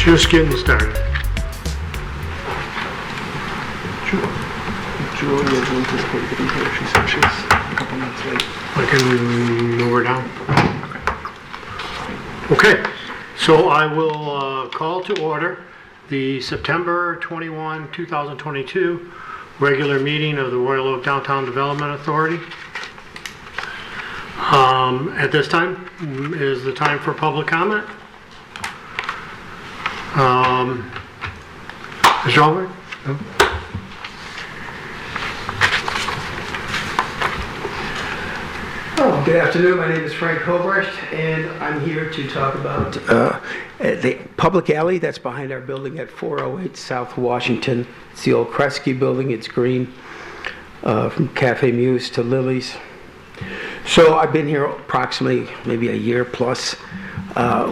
Just getting started. Julia is anticipated to be here. She said she's a couple minutes late. I can move her down. Okay, so I will call to order the September 21, 2022 regular meeting of the Royal Oak Downtown Development Authority. At this time is the time for public comment. Mr. Albert? No? Good afternoon. My name is Frank Hobrecht, and I'm here to talk about the public alley that's behind our building at 408 South Washington. It's the old Kresge building. It's green, from Cafe Muse to Lily's. So I've been here approximately maybe a year plus.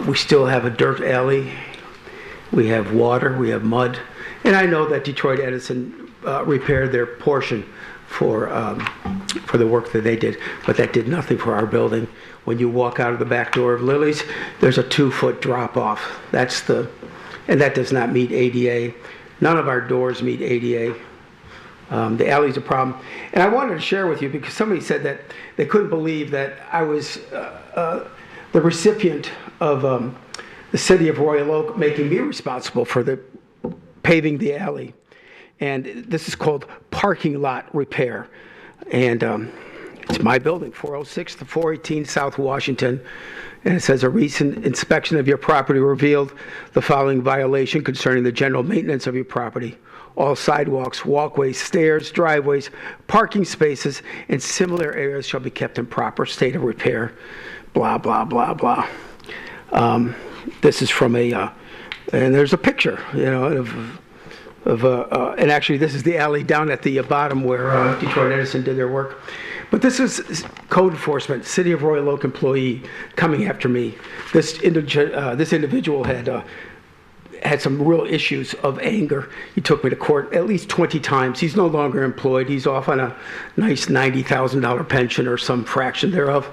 We still have a dirt alley. We have water. We have mud. And I know that Detroit Edison repaired their portion for the work that they did, but that did nothing for our building. When you walk out of the back door of Lily's, there's a 2-foot drop off. And that does not meet ADA. None of our doors meet ADA. The alley's a problem. And I wanted to share with you because somebody said that they couldn't believe that I was the recipient of the city of Royal Oak making me responsible for the paving the alley. And this is called parking lot repair. And it's my building, 406 to 418 South Washington. And it says a recent inspection of your property revealed the following violation concerning the general maintenance of your property. All sidewalks, walkways, stairs, driveways, parking spaces, and similar areas shall be kept in proper state of repair. Blah, blah, blah, blah. This is from and there's a picture, and actually this is the alley down at the bottom where Detroit Edison did their work. But this is code enforcement, City of Royal Oak employee coming after me. This individual had some real issues of anger. He took me to court at least 20 times. He's no longer employed. He's off on a nice $90,000 pension or some fraction thereof.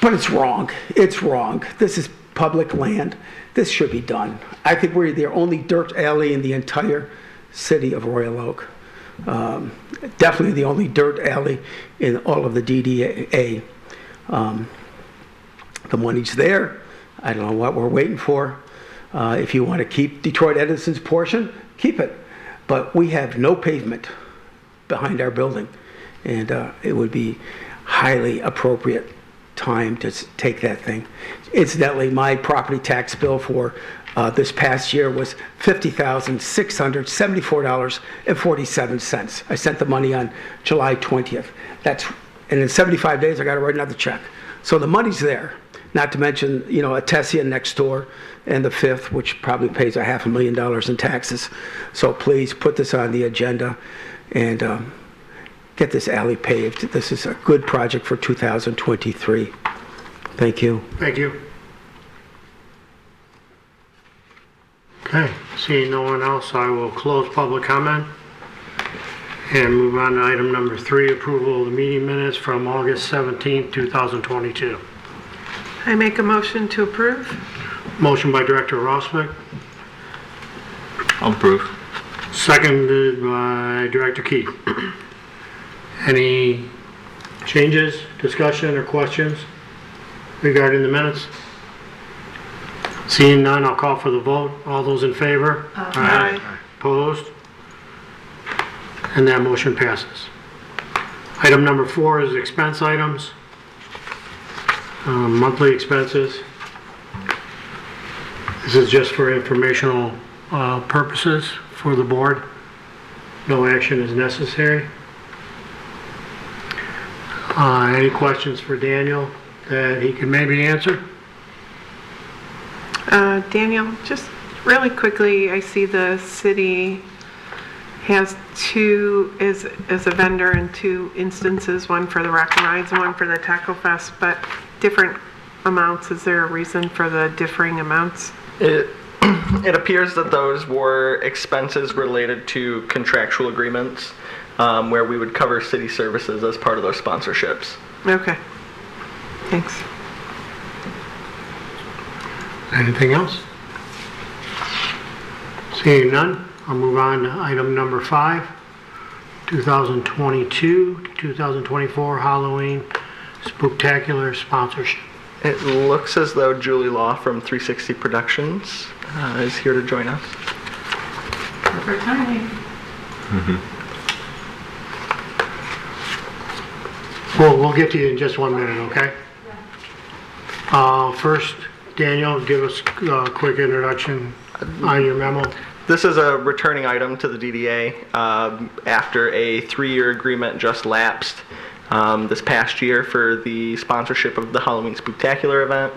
But it's wrong. It's wrong. This is public land. This should be done. I think we're the only dirt alley in the entire city of Royal Oak. Definitely the only dirt alley in all of the DDA. The money's there. I don't know what we're waiting for. If you want to keep Detroit Edison's portion, keep it. But we have no pavement behind our building. And it would be highly appropriate time to take that thing. Incidentally, my property tax bill for this past year was $50,674.47. I sent the money on July 20th. And in 75 days, I got to write another check. So the money's there. Not to mention, a Tessia next door, and the fifth, which probably pays $500,000 in taxes. So please put this on the agenda and get this alley paved. This is a good project for 2023. Thank you. Thank you. Okay, seeing no one else, I will close public comment and move on to item number 3, approval of the meeting minutes from August 17, 2022. I make a motion to approve. Motion by Director Roswick. I'll approve. Seconded by Director Key. Any changes, discussion, or questions regarding the minutes? Seeing none, I'll call for the vote. All those in favor? Aye. Opposed? And that motion passes. Item number 4 is expense items. Monthly expenses. This is just for informational purposes for the board. No action is necessary. Any questions for Daniel that he can maybe answer? Daniel, just really quickly, I see the city has two, is a vendor in 2 instances, one for the Rock and Rides and one for the Taco Fest, but different amounts. Is there a reason for the differing amounts? It appears that those were expenses related to contractual agreements where we would cover city services as part of those sponsorships. Okay. Thanks. Anything else? Seeing none, I'll move on to item number 5, 2022 to 2024 Halloween Spooktacular sponsorship. It looks as though Julie Law from 360 Productions is here to join us. Perfect timing. We'll get to you in just 1 minute, okay? First, Daniel, give us a quick introduction on your memo. This is a returning item to the DDA after a 3-year agreement just lapsed this past year for the sponsorship of the Halloween Spooktacular event.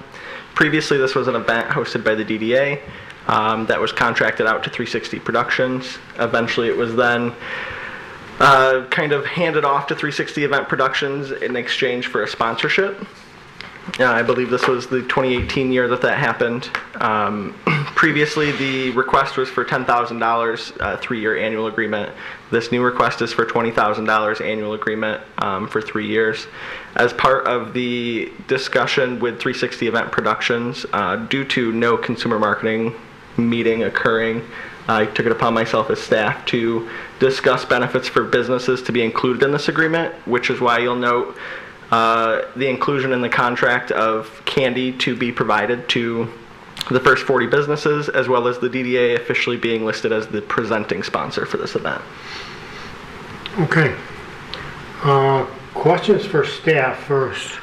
Previously, this was an event hosted by the DDA that was contracted out to 360 Productions. Eventually, it was then kind of handed off to 360 Event Productions in exchange for a sponsorship. I believe this was the 2018 year that happened. Previously, the request was for $10,000, 3-year annual agreement. This new request is for $20,000 annual agreement for 3 years. As part of the discussion with 360 Event Productions, due to no consumer marketing meeting occurring, I took it upon myself as staff to discuss benefits for businesses to be included in this agreement, which is why you'll note the inclusion in the contract of candy to be provided to the first 40 businesses, as well as the DDA officially being listed as the presenting sponsor for this event. Okay. Questions for staff first.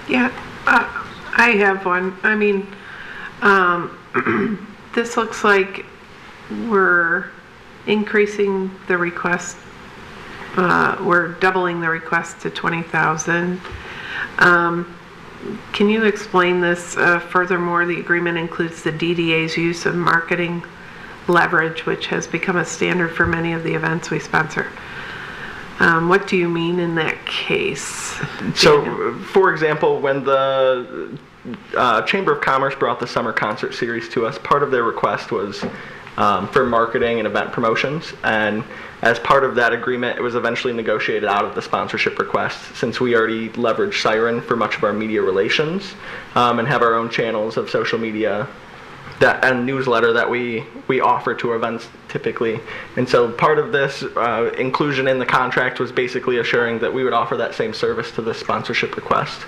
Yeah, I have one. I mean, this looks like we're increasing the request. We're doubling the request to 20,000. Can you explain this? Furthermore, the agreement includes the DDA's use of marketing leverage, which has become a standard for many of the events we sponsor. What do you mean in that case? So, for example, when the Chamber of Commerce brought the summer concert series to us, part of their request was for marketing and event promotions, and as part of that agreement, it was eventually negotiated out of the sponsorship request, since we already leverage Siren for much of our media relations and have our own channels of social media and newsletter that we offer to our events typically. And so part of this inclusion in the contract was basically assuring that we would offer that same service to the sponsorship request.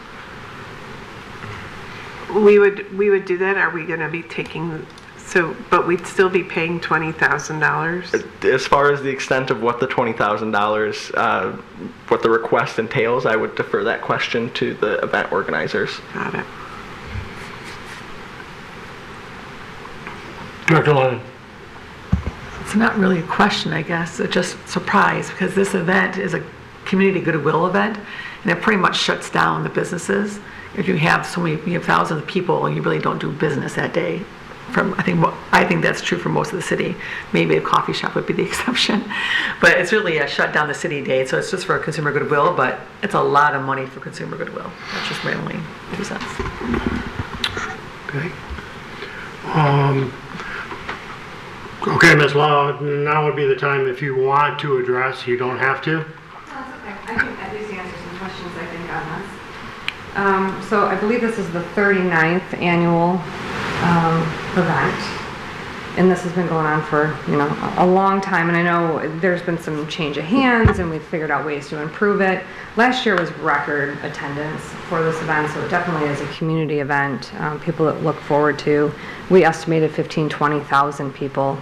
We would do that. Are we going to be taking? So, but we'd still be paying $20,000? As far as the extent of what the $20,000, what the request entails, I would defer that question to the event organizers. Got it. Dr. Lennon. It's not really a question, I guess. It's just surprise, because this event is a community goodwill event, and it pretty much shuts down the businesses. If you have you have thousands of people, you really don't do business that day. I think that's true for most of the city. Maybe a coffee shop would be the exception. But it's really a shut down the city day, so it's just for consumer goodwill, but it's a lot of money for consumer goodwill. That's just my only 2 cents. Okay. Okay, Ms. Law, now would be the time if you want to address. You don't have to. No, that's okay. I can at least answer some questions, I think, on this. So I believe this is the 39th annual event, and this has been going on for a long time, and I know there's been some change of hands and we've figured out ways to improve it. Last year was record attendance for this event, so it definitely is a community event, people that look forward to. We estimated 20,000 people.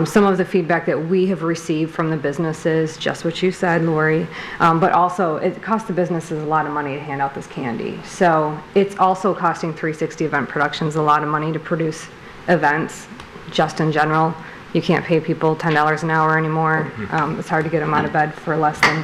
Some of the feedback that we have received from the businesses, just what you said, Lori, but also it costs the businesses a lot of money to hand out this candy. So it's also costing 360 Event Productions a lot of money to produce events, just in general. You can't pay people $10 an hour anymore. It's hard to get them out of bed for less than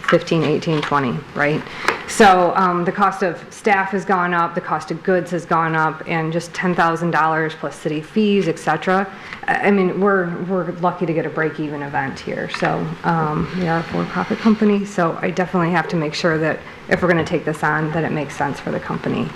15, 18, 20, right? So the cost of staff has gone up, the cost of goods has gone up, and just $10,000 plus city fees, etc. I mean, we're lucky to get a break-even event here. So we are a for-profit company, so I definitely have to make sure that if we're going to take this on, that it makes sense for the company.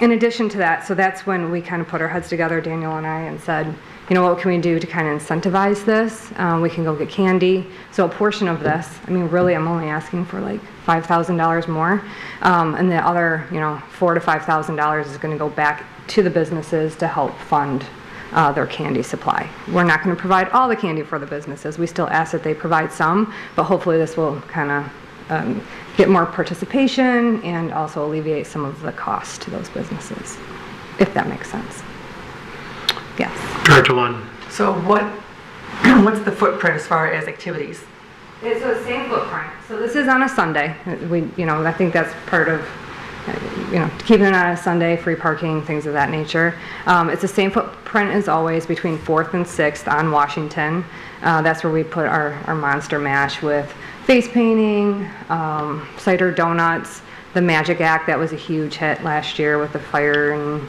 In addition to that, so that's when we kind of put our heads together, Daniel and I, and said, what can we do to kind of incentivize this? We can go get candy. So a portion of this, I mean, really, I'm only asking for like $5,000 more. And the other, $4,000 to $5,000 is going to go back to the businesses to help fund their candy supply. We're not going to provide all the candy for the businesses. We still ask that they provide some, but hopefully this will kind of get more participation and also alleviate some of the costs to those businesses, if that makes sense. Yes. Director Lund. So what's the footprint as far as activities? It's the same footprint. So this is on a Sunday. I think that's part of, keeping it on a Sunday, free parking, things of that nature. It's the same footprint as always between 4th and 6th on Washington. That's where we put our monster mash with face painting, cider donuts, the Magic Act. That was a huge hit last year with the fire and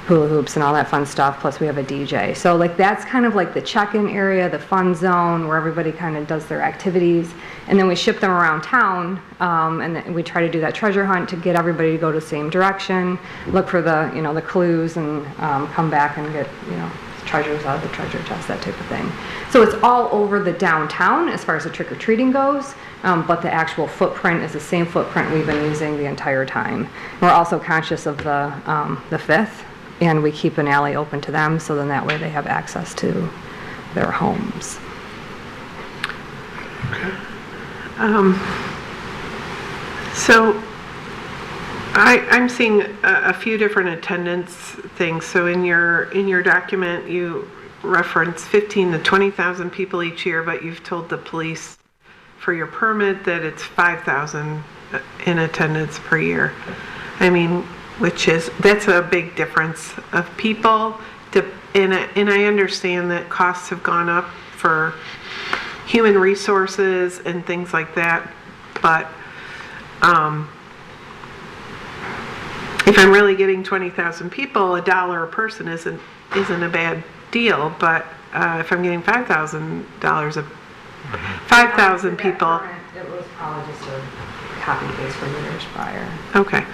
hula hoops and all that fun stuff, plus we have a DJ. So that's kind of like the check-in area, the fun zone where everybody kind of does their activities, and then we ship them around town, and then we try to do that treasure hunt to get everybody to go the same direction, look for the clues, and come back and get treasures out of the treasure chest, that type of thing. So it's all over the downtown as far as the trick-or-treating goes, but the actual footprint is the same footprint we've been using the entire time. We're also conscious of the 5th, and we keep an alley open to them, so then that way they have access to their homes. Okay. So I'm seeing a few different attendance things. So in your document, you reference 15 to 20,000 people each year, but you've told the police for your permit that it's 5,000 in attendance per year. I mean, that's a big difference of people. And I understand that costs have gone up for human resources and things like that, but if I'm really getting 20,000 people, $1 a person isn't a bad deal. But if I'm getting $5,000 of 5,000 people, it was probably just a copy paste from years prior. Okay.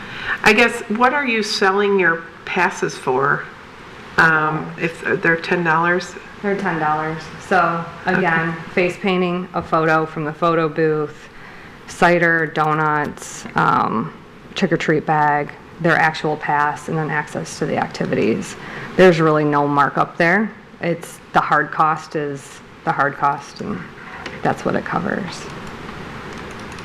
I guess, what are you selling your passes for? If they're $10? They're $10. So again, face painting, a photo from the photo booth, cider, donuts, trick-or-treat bag, their actual pass, and then access to the activities. There's really no markup there. It's the hard cost is the hard cost, and that's what it covers.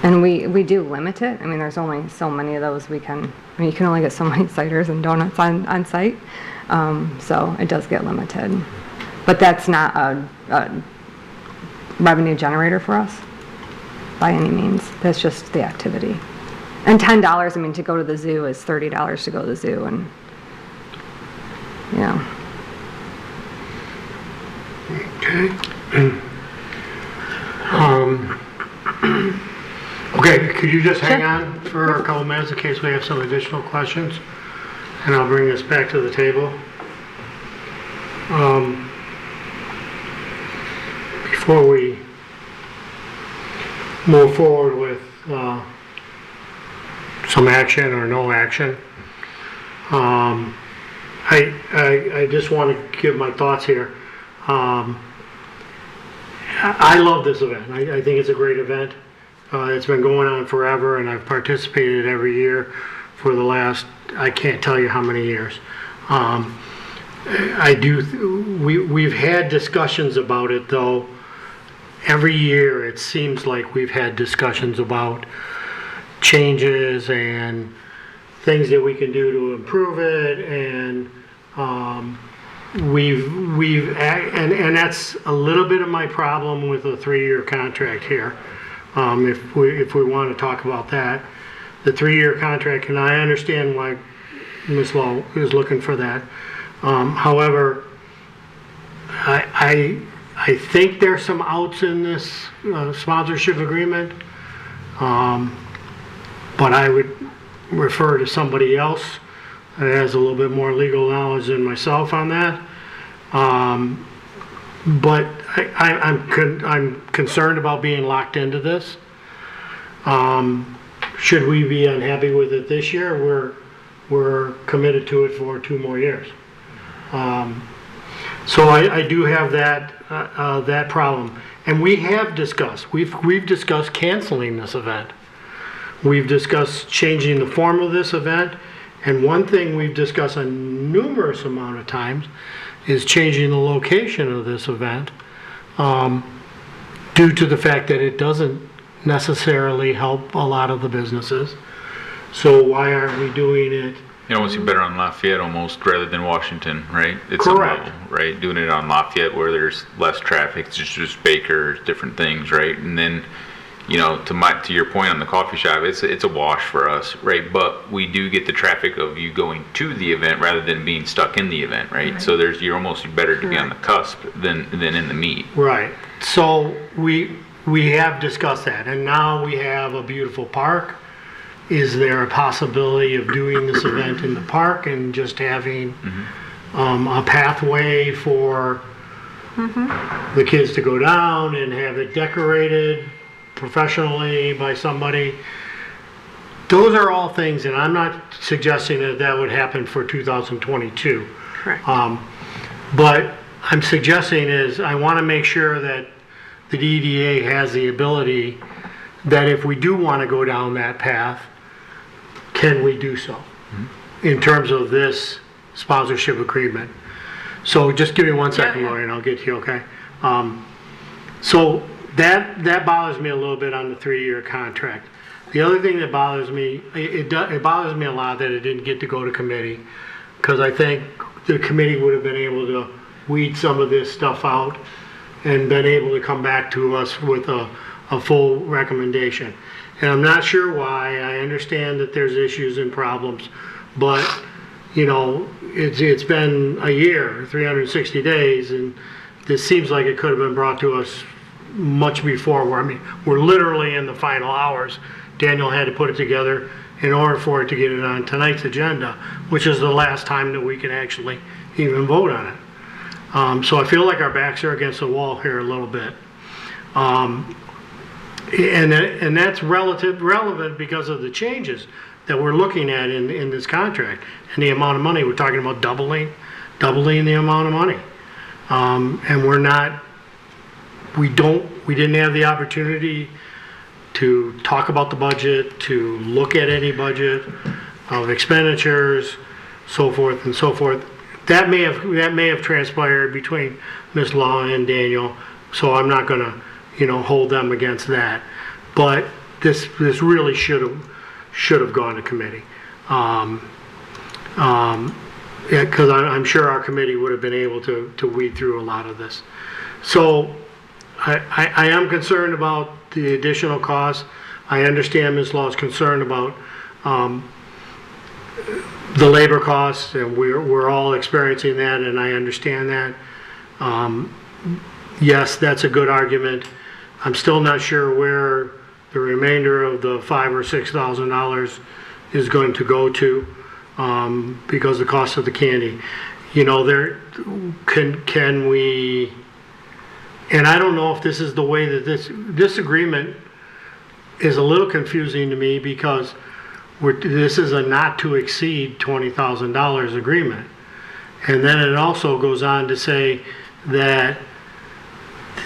And we do limit it. I mean, there's only so many of those you can only get so many ciders and donuts on site. So it does get limited. But that's not a revenue generator for us by any means. That's just the activity. And $10, I mean, to go to the zoo is $30 to go to the zoo, and Okay. Okay, could you just hang on for a couple minutes in case we have some additional questions? And I'll bring this back to the table. Before we move forward with some action or no action, I just want to give my thoughts here. I love this event. I think it's a great event. It's been going on forever, and I've participated every year for the last, I can't tell you how many years. We've had discussions about it, though. Every year it seems like we've had discussions about changes and things that we can do to improve it, and and that's a little bit of my problem with a 3-year contract here. If we want to talk about that, the 3-year contract, and I understand why Ms. Lowe is looking for that. However, I think there's some outs in this sponsorship agreement, but I would refer to somebody else that has a little bit more legal knowledge than myself on that. But I'm concerned about being locked into this. Should we be unhappy with it this year, we're committed to it for 2 more years. So I do have that problem, and we have discussed. We've discussed canceling this event. We've discussed changing the form of this event, and one thing we've discussed a numerous amount of times is changing the location of this event due to the fact that it doesn't necessarily help a lot of the businesses. So why aren't we doing it? It almost be better on Lafayette almost rather than Washington, right? It's Correct. a level, right? Doing it on Lafayette where there's less traffic, it's just Baker, different things, right? And then, you know, to your point on the coffee shop, it's a wash for us, right? But we do get the traffic of you going to the event rather than being stuck in the event, right? So you're almost better to be on the cusp than in the meat. Right. So we have discussed that, and now we have a beautiful park. Is there a possibility of doing this event in the park and just having a pathway for the kids to go down and have it decorated professionally by somebody? Those are all things, and I'm not suggesting that would happen for 2022. Correct. But I'm suggesting is I want to make sure that the DDA has the ability that if we do want to go down that path, can we do so in terms of this sponsorship agreement? So just give me 1 second, Yeah. Lori, and I'll get to you, okay? So that bothers me a little bit on the 3-year contract. The other thing that bothers me, it bothers me a lot that it didn't get to go to committee, because I think the committee would have been able to weed some of this stuff out and been able to come back to us with a full recommendation. And I'm not sure why. I understand that there's issues and problems, but you know, it's been a year, 360 days, and this seems like it could have been brought to us much before. We're literally in the final hours. Daniel had to put it together in order for it to get it on tonight's agenda, which is the last time that we can actually even vote on it. So I feel like our backs are against the wall here a little bit. And that's relevant because of the changes that we're looking at in this contract and the amount of money. We're talking about doubling the amount of money. And we didn't have the opportunity to talk about the budget, to look at any budget of expenditures, so forth and so forth. That may have transpired between Ms. Law and Daniel, so I'm not gonna hold them against that. But this really should have gone to committee. Because I'm sure our committee would have been able to weed through a lot of this. So I am concerned about the additional costs. I understand Ms. Law's concerned about the labor costs, and we're all experiencing that, and I understand that. Yes, that's a good argument. I'm still not sure where the remainder of the $5,000 or $6,000 is going to go to, because the cost of the candy. Can we? And I don't know if this is the way that this agreement is a little confusing to me, because this is a not to exceed $20,000 agreement. And then it also goes on to say that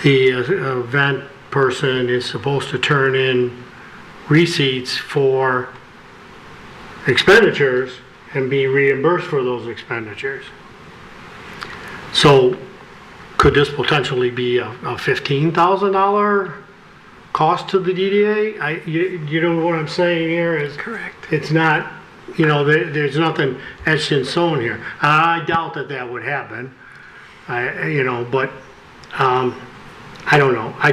the event person is supposed to turn in receipts for expenditures and be reimbursed for those expenditures. So could this potentially be a $15,000 cost to the DDA? You know what I'm saying here is Correct. It's not, there's nothing etched in stone here. I doubt that would happen. But I don't know. I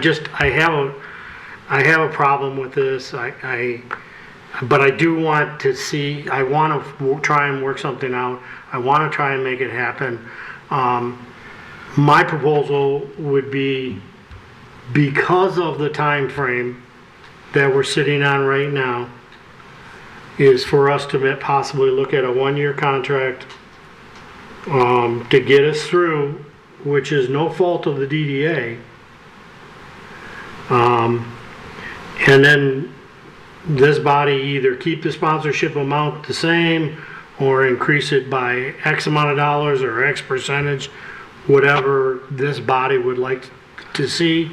have a problem with this. But I do want to see. I want to try and work something out. I want to try and make it happen. My proposal would be, because of the time frame that we're sitting on right now, is for us to possibly look at a 1-year contract to get us through, which is no fault of the DDA. And then this body either keep the sponsorship amount the same or increase it by X amount of dollars or X percentage, whatever this body would like to see.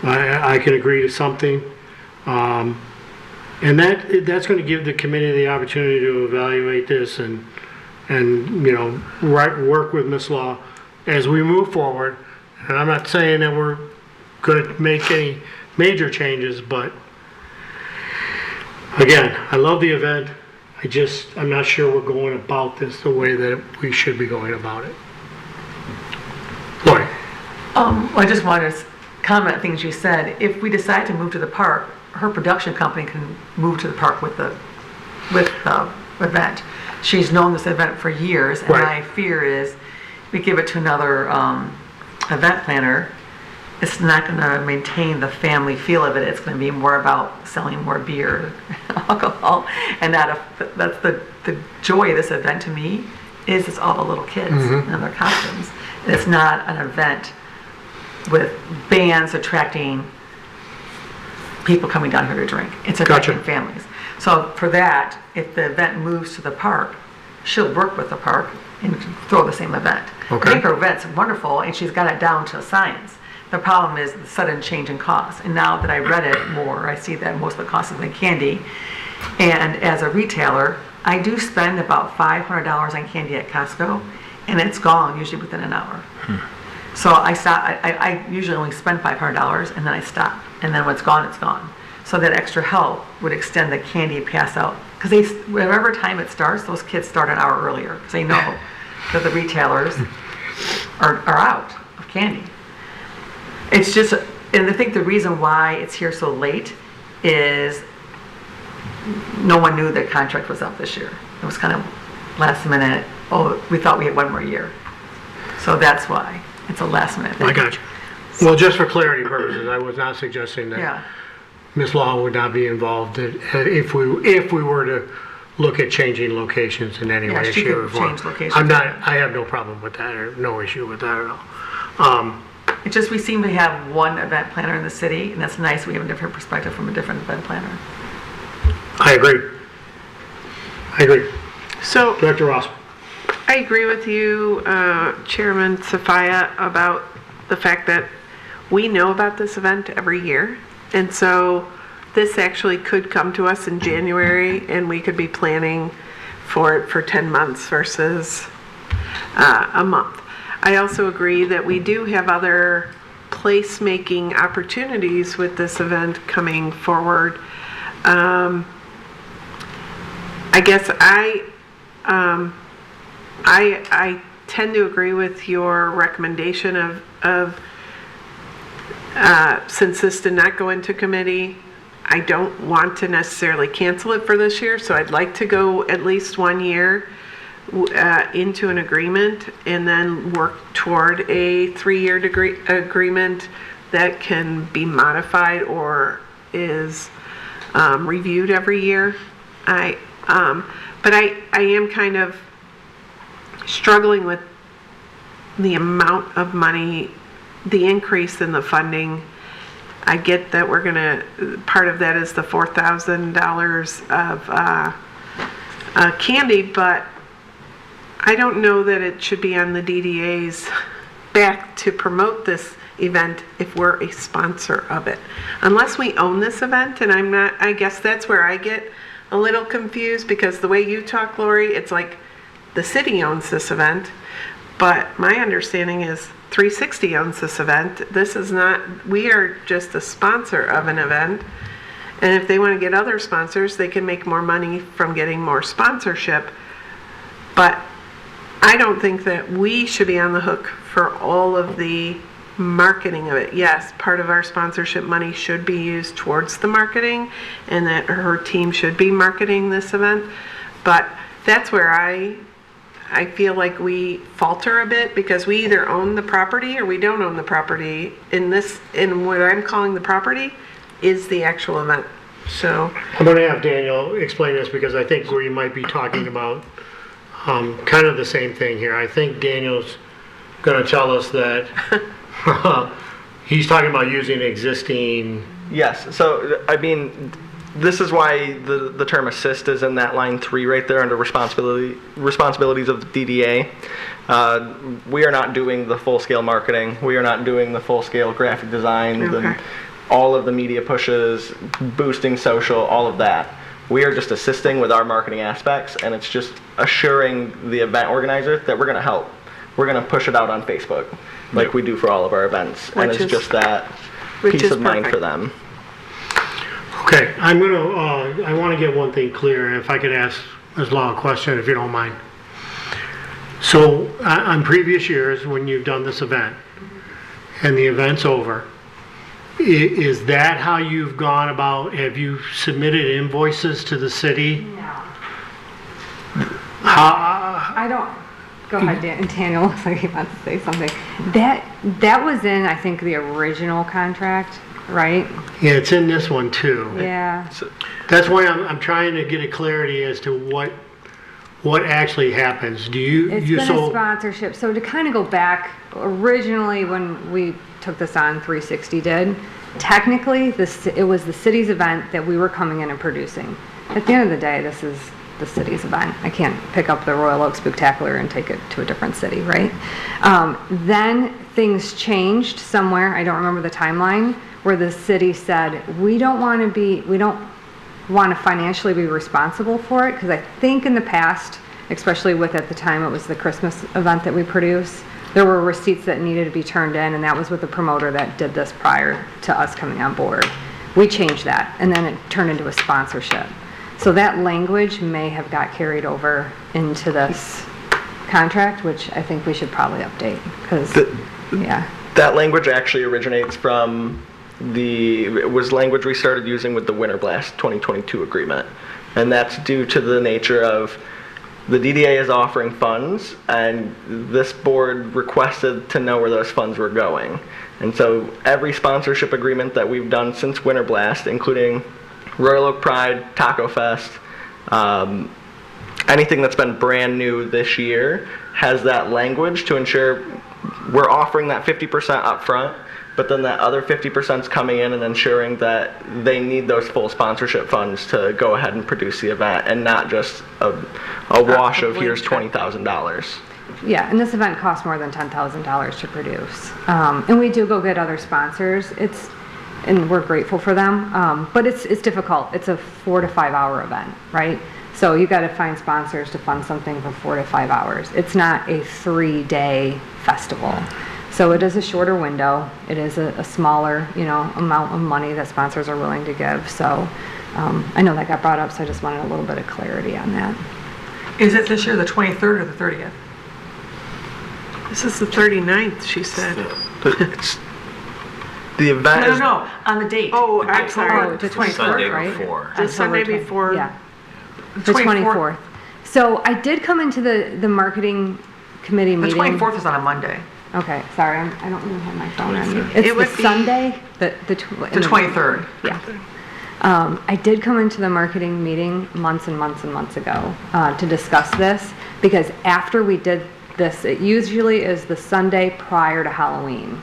I can agree to something. And that's going to give the committee the opportunity to evaluate this and work with Ms. Law as we move forward, and I'm not saying that we're going to make any major changes, but again, I love the event. I'm not sure we're going about this the way that we should be going about it. Lori? I just wanted to comment on things you said. If we decide to move to the park, her production company can move to the park with the event. She's known this event for years, and Right. my fear is we give it to another event planner, it's not going to maintain the family feel of it. It's going to be more about selling more beer, alcohol, and that's the joy of this event to me. Is it's all the little kids and their costumes. And it's not an event with bands attracting people coming down here to drink. It's attracting families. So for that, if the event moves to the park, she'll work with the park and throw the same event. Okay. I think her event's wonderful, and she's got it down to a science. The problem is the sudden change in cost. And now that I read it more, I see that most of the cost is in candy. And as a retailer, I do spend about $500 on candy at Costco, and it's gone usually within an hour. So I stop. I usually only spend $500, and then I stop. And then when it's gone, it's gone. So that extra help would extend the candy pass out. Because whatever time it starts, those kids start an hour earlier, because they know that the retailers are out of candy. It's just, and I think the reason why it's here so late is no one knew the contract was up this year. It was kind of last minute. Oh, we thought we had one more year. So that's why it's a last minute thing. I got you. Well, just for clarity purposes, I was not suggesting that Yeah. Ms. Law would not be involved if we were to look at changing locations in any Yeah, way, she shape, could or form. change locations. I have no problem with that, or no issue with that at all. It's just we seem to have one event planner in the city, and that's nice. We have a different perspective from a different event planner. I agree. So Director Ross? I agree with you, Chairman Safaya, about the fact that we know about this event every year. And so this actually could come to us in January, and we could be planning for it for 10 months versus a month. I also agree that we do have other placemaking opportunities with this event coming forward. I guess I tend to agree with your recommendation of since this did not go into committee, I don't want to necessarily cancel it for this year, so I'd like to go at least 1 year into an agreement and then work toward a 3-year agreement that can be modified or is reviewed every year. But I am kind of struggling with the amount of money, the increase in the funding. I get that we're gonna, part of that is the $4,000 of candy, but I don't know that it should be on the DDA's back to promote this event if we're a sponsor of it. Unless we own this event, and I'm not, I guess that's where I get a little confused, because the way you talk, Lori, it's like the city owns this event, but my understanding is 360 owns this event. This is not, we are just a sponsor of an event, and if they want to get other sponsors, they can make more money from getting more sponsorship. But I don't think that we should be on the hook for all of the marketing of it. Yes, part of our sponsorship money should be used towards the marketing, and that her team should be marketing this event, but that's where I feel like we falter a bit, because we either own the property or we don't own the property. In what I'm calling the property is the actual event. So I'm going to have Daniel explain this, because I think we might be talking about kind of the same thing here. I think Daniel's going to tell us that he's talking about using existing. Yes, so I mean, this is why the term assist is in that line 3 right there under responsibilities of the DDA. We are not doing the full-scale marketing. We are not doing the full-scale graphic design, Okay. all of the media pushes, boosting social, all of that. We are just assisting with our marketing aspects, and it's just assuring the event organizer that we're going to help. we're going to push it out on Facebook like we do for all of our events. And Which it's is- just that which peace is of mind for perfect. them. Okay, I want to get one thing clear, if I could ask this long question, if you don't mind. So, on previous years, when you've done this event, and the event's over, is that how you've gone about, have you submitted invoices to the city? No. How, I don't, go ahead, Daniel, looks like he wants to say something. That was in, I think, the original contract, right? yeah, it's in this one too. Yeah. That's why I'm trying to get a clarity as to what actually happens. Do you, It's you been a so, sponsorship. So to kind of go back, originally when we took this on, 360 did, technically it was the city's event that we were coming in and producing. At the end of the day, this is the city's event. I can't pick up the Royal Oak Spooktacular and take it to a different city, right? Then things changed somewhere, I don't remember the timeline, where the city said, we don't want to financially be responsible for it, because I think in the past, especially with at the time it was the Christmas event that we produced, there were receipts that needed to be turned in, and that was with the promoter that did this prior to us coming on board. We changed that, and then it turned into a sponsorship. So that language may have got carried over into this contract, which I think we should probably update, because, yeah. That language actually originates from it was language we started using with the Winter Blast 2022 agreement. And that's due to the nature of the DDA is offering funds, and this board requested to know where those funds were going. And so every sponsorship agreement that we've done since Winter Blast, including Royal Oak Pride, Taco Fest, anything that's been brand new this year has that language to ensure we're offering that 50% up front, but then that other 50% is coming in and ensuring that they need those full sponsorship funds to go ahead and produce the event, and not just a wash of here's $20,000. Yeah, and this event costs more than $10,000 to produce. And we do go get other sponsors. And we're grateful for them, but it's difficult. It's a 4 to 5 hour event, right? So you got to find sponsors to fund something for 4 to 5 hours. It's not a 3-day festival. So it is a shorter window. It is a smaller, amount of money that sponsors are willing to give. So I know that got brought up, so I just wanted a little bit of clarity on that. Is it this year the 23rd or the 30th? This is the 39th, she said. The event No, on the date. Oh, I'm sorry. Oh, the 24th, Sunday right? before. The Sunday before. Yeah, the 24th. So I did come into the marketing committee The meeting. 24th is on a Monday. Okay, sorry, I don't even have my phone on me. It It's would the be- Sunday, the The 23rd. Yeah. I did come into the marketing meeting months and months and months ago to discuss this, because after we did this, it usually is the Sunday prior to Halloween.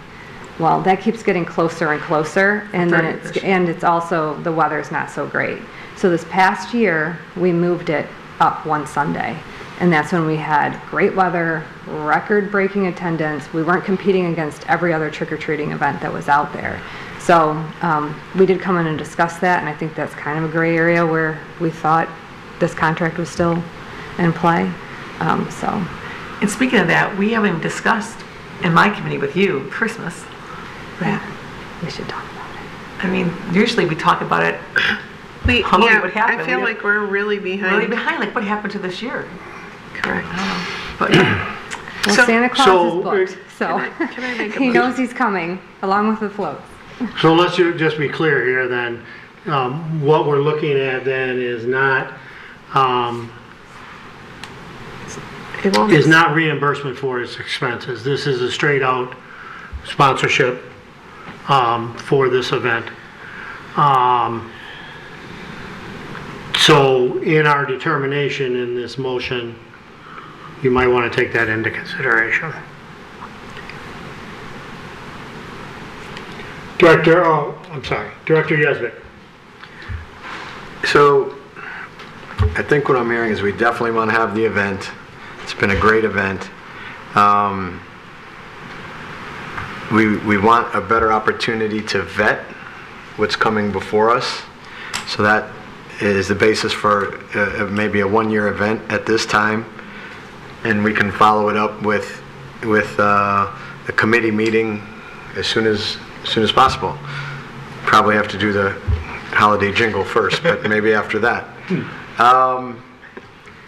Well, that keeps getting closer and closer, and then it's also, the weather's not so great. So this past year, we moved it up one Sunday, and that's when we had great weather, record-breaking attendance. We weren't competing against every other trick-or-treating event that was out there. So we did come in and discuss that, and I think that's kind of a gray area where we thought this contract was still in play. And speaking of that, we haven't even discussed in my committee with you Christmas. Yeah, we should talk about it. I mean, usually we talk about it. We, How long yeah, would happen? I feel We- like we're really behind. Really behind, like what happened to this year? Correct. But Well, So- Santa Claus so, is booked, so Can I make a he motion? knows he's coming, along with the floats. So let's just be clear here then. What we're looking at then is not, It won't is not reimbursement for its expenses. This is a straight out sponsorship for this event. So in our determination in this motion, you might want to take that into consideration. Director Yezvik. So, I think what I'm hearing is we definitely want to have the event. It's been a great event. We want a better opportunity to vet what's coming before us. So that is the basis for maybe a one-year event at this time. And we can follow it up with with a committee meeting as soon as possible. Probably have to do the holiday jingle first, but maybe after that.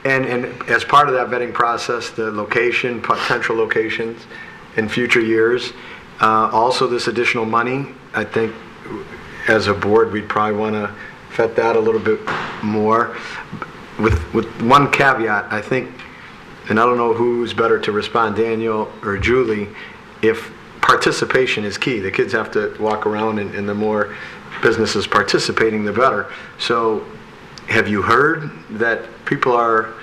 And as part of that vetting process, the location, potential locations in future years, also this additional money, I think as a board, we'd probably want to vet that a little bit more. With one caveat, I think, and I don't know who's better to respond, Daniel or Julie, if participation is key. The kids have to walk around, and the more businesses participating, the better. So have you heard that people are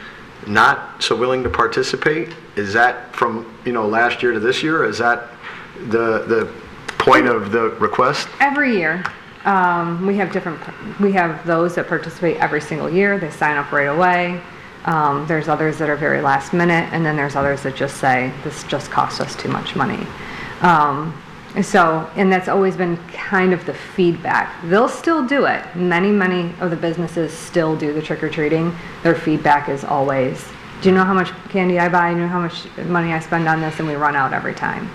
not so willing to participate? Is that from, last year to this year? Is that the point of the request? Every year, we have those that participate every single year. They sign up right away. There's others that are very last minute, and then there's others that just say, this just costs us too much money. And that's always been kind of the feedback. They'll still do it. Many of the businesses still do the trick-or-treating. Their feedback is always, do you know how much candy I buy? Do you know how much money I spend on this? And we run out every time.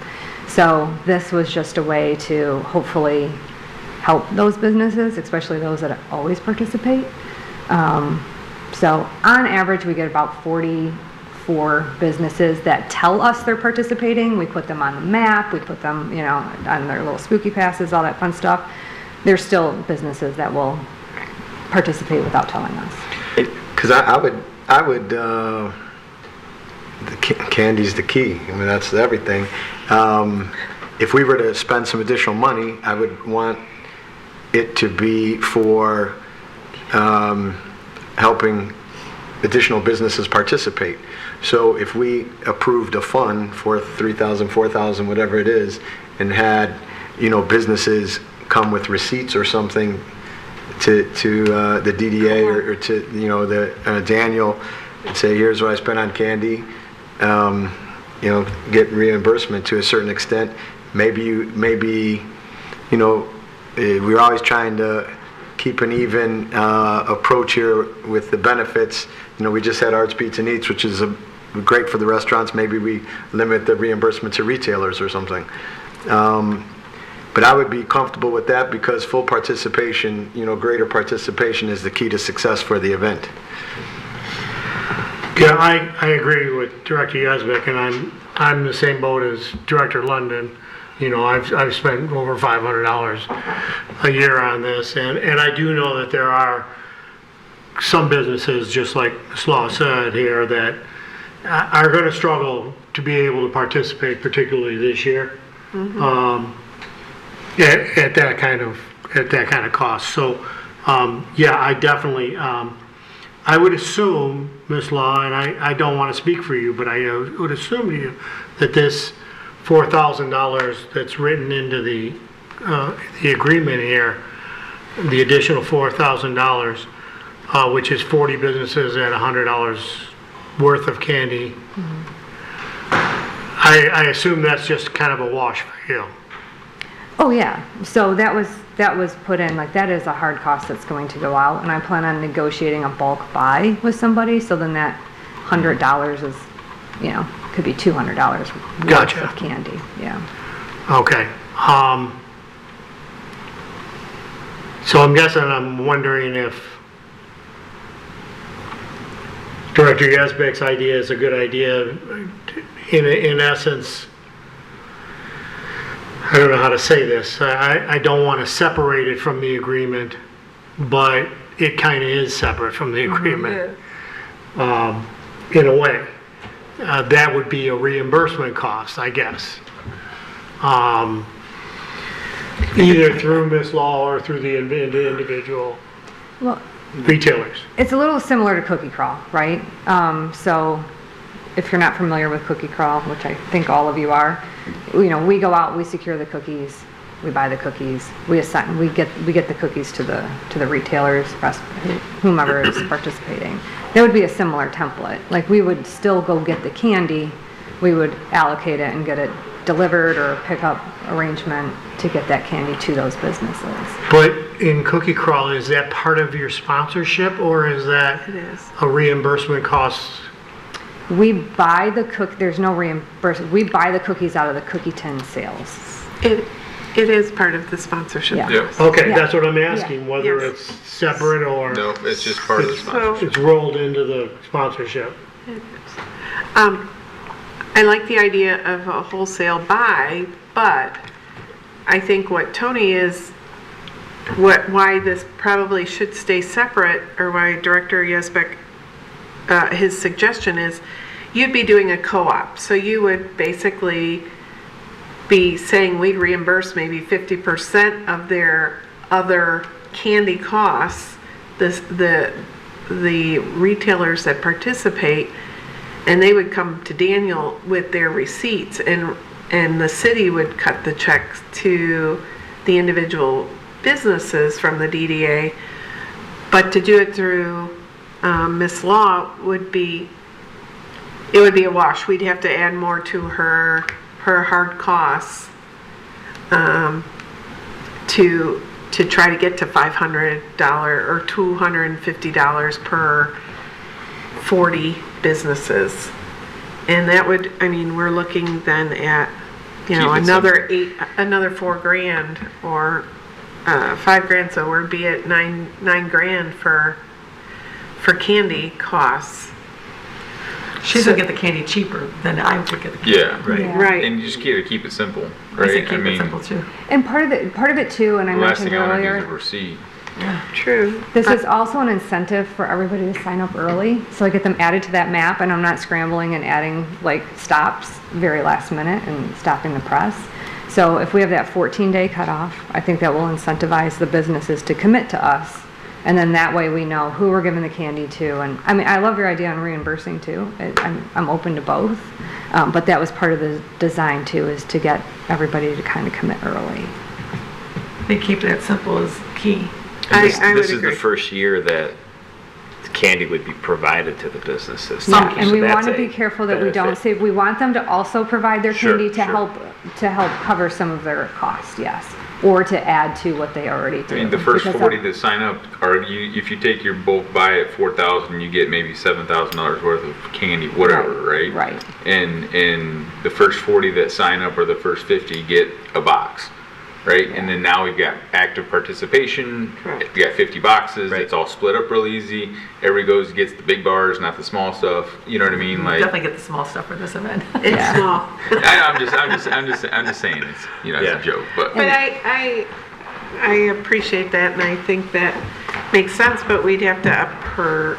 So this was just a way to hopefully help those businesses, especially those that always participate. So on average, we get about 44 businesses that tell us they're participating. We put them on the map. We put them, on their little spooky passes, all that fun stuff. There's still businesses that will participate without telling us. Because I would, candy's the key. I mean, that's everything. If we were to spend some additional money, I would want it to be for helping additional businesses participate. So if we approved a fund for $3,000, $4,000, whatever it is, and had, businesses come with receipts or something to the DDA or to, the Daniel, and say, here's what I spent on candy, get reimbursement to a certain extent. Maybe we're always trying to keep an even approach here with the benefits. We just had Arts Beats and Eats, which is great for the restaurants. Maybe we limit the reimbursement to retailers or something. But I would be comfortable with that because full participation, greater participation is the key to success for the event. Yeah, I agree with Director Yazbek, and I'm the same boat as Director London. I've spent over $500 a year on this, and I do know that there are some businesses, just like Ms. Law said here, that are going to struggle to be able to participate, particularly this year, at that kind of cost. So, I definitely. I would assume, Ms. Law, and I don't want to speak for you, but I would assume to you that this $4,000 that's written into the agreement here, the additional $4,000, which is 40 businesses at $100 worth of candy, I assume that's just kind of a wash for you. Oh yeah, so that was put in, like that is a hard cost that's going to go out, and I plan on negotiating a bulk buy with somebody, so then that $100 is, could be $200 Gotcha. worth of candy, yeah. Okay. So I'm wondering if Director Yazbek's idea is a good idea. In essence, I don't know how to say this. I don't want to separate it from the agreement, but it kind of is separate from the agreement in a way. That would be a reimbursement cost, I guess. Either through Ms. Law or through the individual retailers. It's a little similar to Cookie Crawl, right? So if you're not familiar with Cookie Crawl, which I think all of you are, we go out, we secure the cookies, we buy the cookies, we get the cookies to the retailers, whomever is participating. That would be a similar template. Like we would still go get the candy, we would allocate it and get it delivered or pickup arrangement to get that candy to those businesses. But in Cookie Crawl, is that part of your sponsorship, or is that a reimbursement cost? We buy the there's no reimbursement. We buy the cookies out of the cookie tin sales. It is part of the sponsorship. Yeah. Yeah. Okay, Yeah. that's what I'm asking, whether Yes. it's separate or No, it's just part of the sponsorship. it's rolled into the sponsorship. I like the idea of a wholesale buy, but I think what Tony is, why this probably should stay separate, or why Director Yesbeck, his suggestion is, you'd be doing a co-op. So you would basically be saying we'd reimburse maybe 50% of their other candy costs, the retailers that participate, and they would come to Daniel with their receipts, and the city would cut the checks to the individual businesses from the DDA. But to do it through Miss Law would be a wash. We'd have to add more to her hard costs to try to get to $500 or $250 per 40 businesses. And that would, I mean, we're looking then at, Keep it another $4,000 or $5,000, so we'd be at $9,000 for candy costs. She's gonna get the candy cheaper than I would get the candy. Yeah, right. Yeah. Right. And you just keep it simple, I right? say keep it simple too. And part of it too, and I The last mentioned thing I want to do is a earlier, receipt. True. this is also an incentive for everybody to sign up early, so I get them added to that map, and I'm not scrambling and adding like stops very last minute and stopping the press. So if we have that 14-day cutoff, I think that will incentivize the businesses to commit to us, and then that way we know who we're giving the candy to. And I mean, I love your idea on reimbursing too. I'm open to both, but that was part of the design too, is to get everybody to kind of commit early. I think keeping it simple is key. I This would is agree. the first year that candy would be provided to the businesses. Yeah, and So we that's want to a be careful that we don't benefit. say, we want them to also provide their Sure, candy to sure. help cover some of their costs, yes. Or to add to what they already do. I mean, the first Because 40 that sign up if you take your bulk buy at 4,000, you get maybe $7,000 worth of candy, whatever, right? Right. And the first 40 that sign up, or the first 50, get a box, right? And then now we've got active participation. Correct. We got 50 boxes. Right. It's all split up real easy. Everybody gets the big bars, not the small stuff. You know what I mean? Like, Definitely get the small stuff for this event. It's Yeah. small. I'm just saying it's it's Yeah. a joke, but But I appreciate that, and I think that makes sense, but we'd have to up her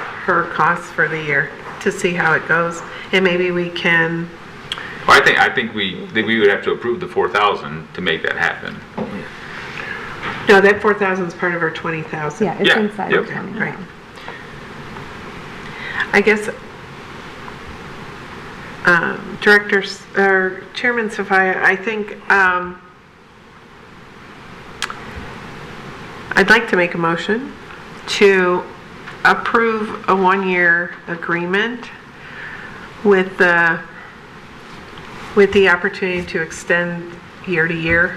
costs for the year to see how it goes. And maybe we can, I think we would have to approve the 4,000 to make that happen. no, that 4,000 is part of our 20,000. Yeah, it's Yeah, inside yep. the county. Right. I guess, Chairman Safaya, I think, I'd like to make a motion to approve a one-year agreement with the opportunity to extend year to year,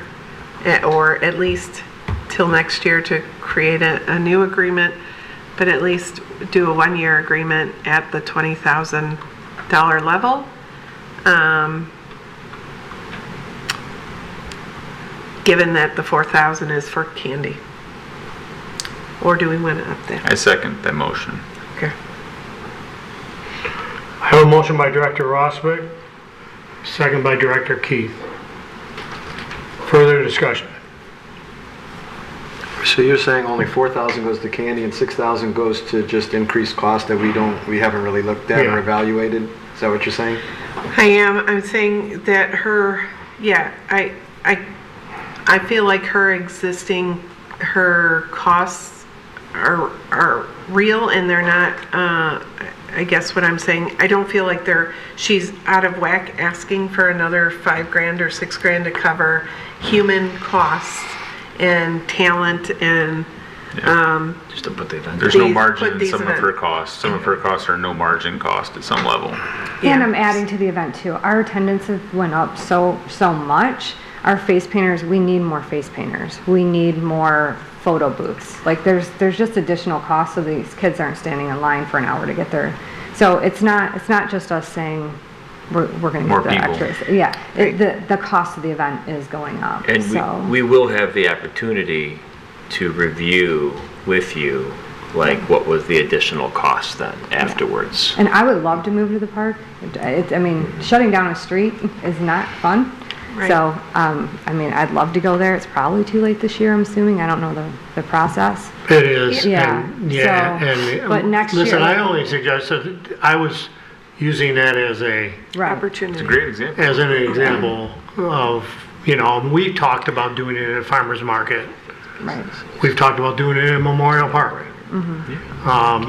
or at least till next year to create a new agreement, but at least do a one-year agreement at the $20,000 level. Given that the 4,000 is for candy. Or do we want to up that? I second that motion. Okay. I have a motion by Director Rosbeck, second by Director Keith. Further discussion? So you're saying only 4,000 goes to candy and 6,000 goes to just increased cost that we haven't really looked at Yeah. or evaluated? Is that what you're saying? I'm saying that I feel like her costs are real, and they're not, I guess what I'm saying, I don't feel like she's out of whack asking for another $5,000 or $6,000 to cover human costs and talent and, Just to put the event. There's no These- margin put in these some in of it. her costs. Some of her costs are no margin cost at some level. And I'm adding to the event too. Our attendance has went up so much. Our face painters, we need more face painters. We need more photo booths. Like there's just additional costs, so these kids aren't standing in line for an hour to get their So it's not just us saying we're going to More give the people. extras. Yeah, the cost of the event is going up. And so. we will have the opportunity to review with you, like, what was the additional cost then afterwards. And I would love to move to the park. I mean, shutting down a street is not fun. Right. So, I mean, I'd love to go there. It's probably too late this year, I'm assuming. I don't know the process. It is. Yeah, and- so, but next listen, year- I only suggested, I was using that as Right. Opportunity. Great example. as an example of, you know, we talked about doing it at a farmer's market. Right. We've talked about doing it in Memorial Park.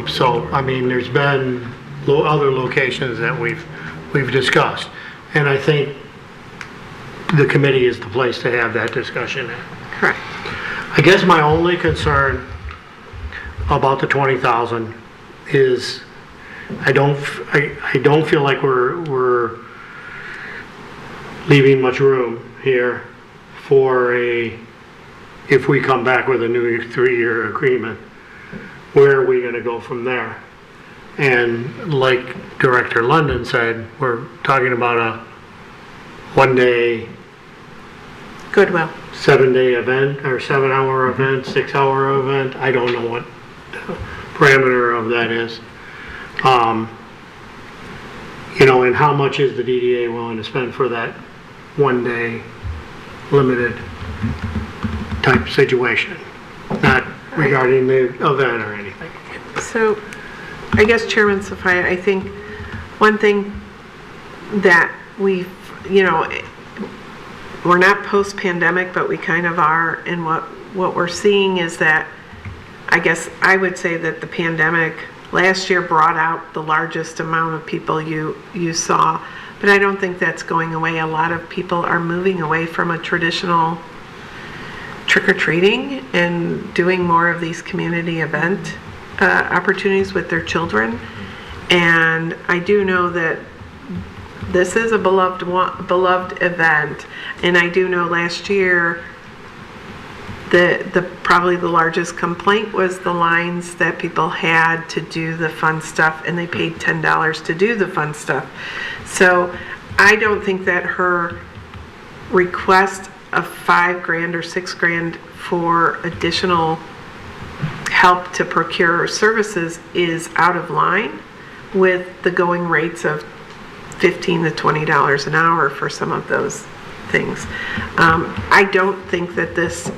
So, I mean, there's been other locations that we've discussed. And I think the committee is the place to have that discussion at. Correct. I guess my only concern about the 20,000 is I don't feel like we're leaving much room here for if we come back with a new 3-year agreement, where are we going to go from there? And like Director London said, we're talking about a 1-day, Goodwill. 7-day event, or 7-hour event, 6-hour event. I don't know what the parameter of that is. You know, and how much is the DDA willing to spend for that 1-day limited type situation? Not regarding the event or anything. So, I guess Chairman Safaya, I think one thing that we've, you know, we're not post-pandemic, but we kind of are, and what we're seeing is that, I guess I would say that the pandemic last year brought out the largest amount of people you saw, but I don't think that's going away. A lot of people are moving away from a traditional trick-or-treating and doing more of these community event opportunities with their children. And I do know that this is a beloved event, and I do know last year the probably the largest complaint was the lines that people had to do the fun stuff, and they paid $10 to do the fun stuff. So I don't think that her request of $5,000 or $6,000 for additional help to procure services is out of line with the going rates of $15 to $20 an hour for some of those things. I don't think that this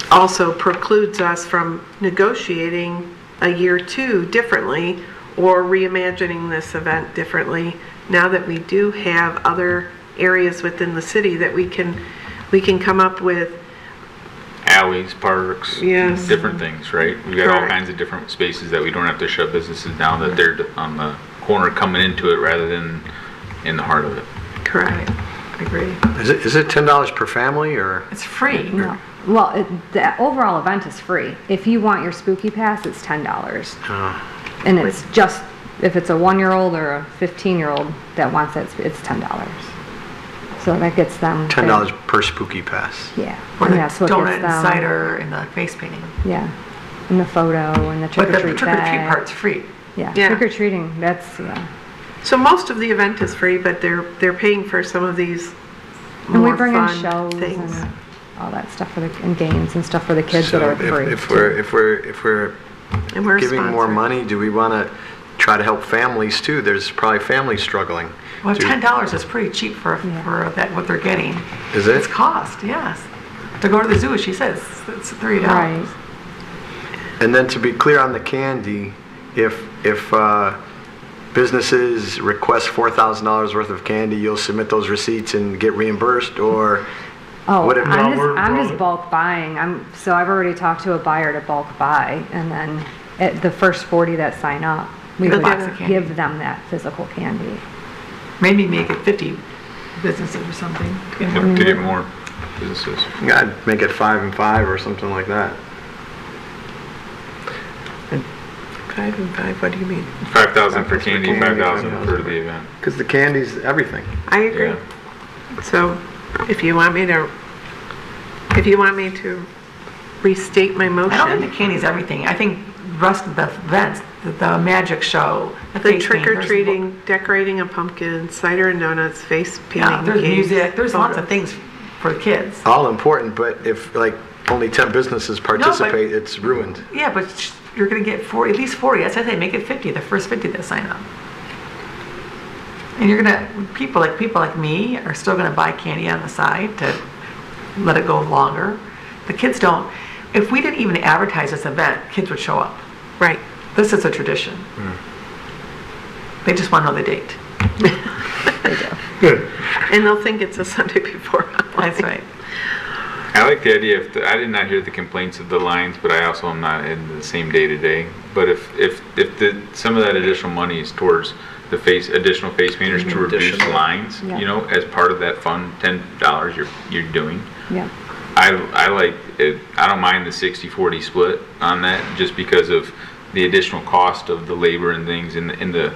also precludes us from negotiating a year 2 differently or reimagining this event differently now that we do have other areas within the city that we can come up with Alleys, parks, Yes. different things, right? We've got all Correct. kinds of different spaces that we don't have to shut businesses down, that they're on the corner coming into it rather than in the heart of it. correct. I agree. Is it $10 per family, or? It's free. No. Well, the overall event is free. If you want your spooky pass, it's $10. And it's just, if it's a 1-year-old or a 15-year-old that wants it, it's $10. So that gets them. $10 per spooky pass. Yeah. Or And the that's what donut gets and them. cider and the face painting. Yeah. And the photo and the But trick or the treat trick-or-treat bag. part's free. Yeah. Yeah. Trick or treating, that's, yeah. So most of the event is free, but they're paying for some of these And we more bring in fun shows things. and all that stuff and games and stuff for the kids that So are free. if we're And we're a giving more sponsor. money, do we want to try to help families too? There's probably families struggling. Well, Do- $10 is pretty cheap for that, what they're getting. Is it? It's cost, yes. To go to the zoo, she says, it's $3. Right. And then to be clear on the candy, if businesses request $4,000 worth of candy, you'll submit those receipts and get reimbursed, or Oh, what if- I'm just bulk buying. So I've already talked to a buyer to bulk buy, and then the first 40 that sign up, we Get a would box of candy. give them that physical candy. Maybe make it 50 businesses or something. To get more businesses. I'd make it 5 and 5 or something like that. 5 and 5, what do you mean? 5,000 for candy, candy, 5,000 for 5,000. the event. Because the candy's everything. I agree. Yeah. So if you want me to restate my I don't think motion, the candy's everything. I think the rest of the events, the magic show. The face trick paint, or there's- treating, decorating a pumpkin, cider and donuts, face Yeah, painting. there's games, music, there's lots of photos. things for the kids. All important, but if like only 10 businesses participate, it's ruined. Yeah, but you're gonna get 40, at least 40, that's why I say make it 50, the first 50 that sign up. And you're gonna, people like me are still gonna buy candy on the side to let it go longer. The kids don't, if we didn't even advertise this event, kids would show up. Right. This is a tradition. They just wanna know the date. Good. And they'll think it's a Sunday before. That's right. I like the idea of, I did not hear the complaints of the lines, but I also am not in the same day to day. But if some of that additional money is towards the additional face painters to reduce Additional. lines, Yeah. you know, as part of that fund, $10 you're doing. Yeah. I like it. I don't mind the 60-40 split on that, just because of the additional cost of the labor and things, and the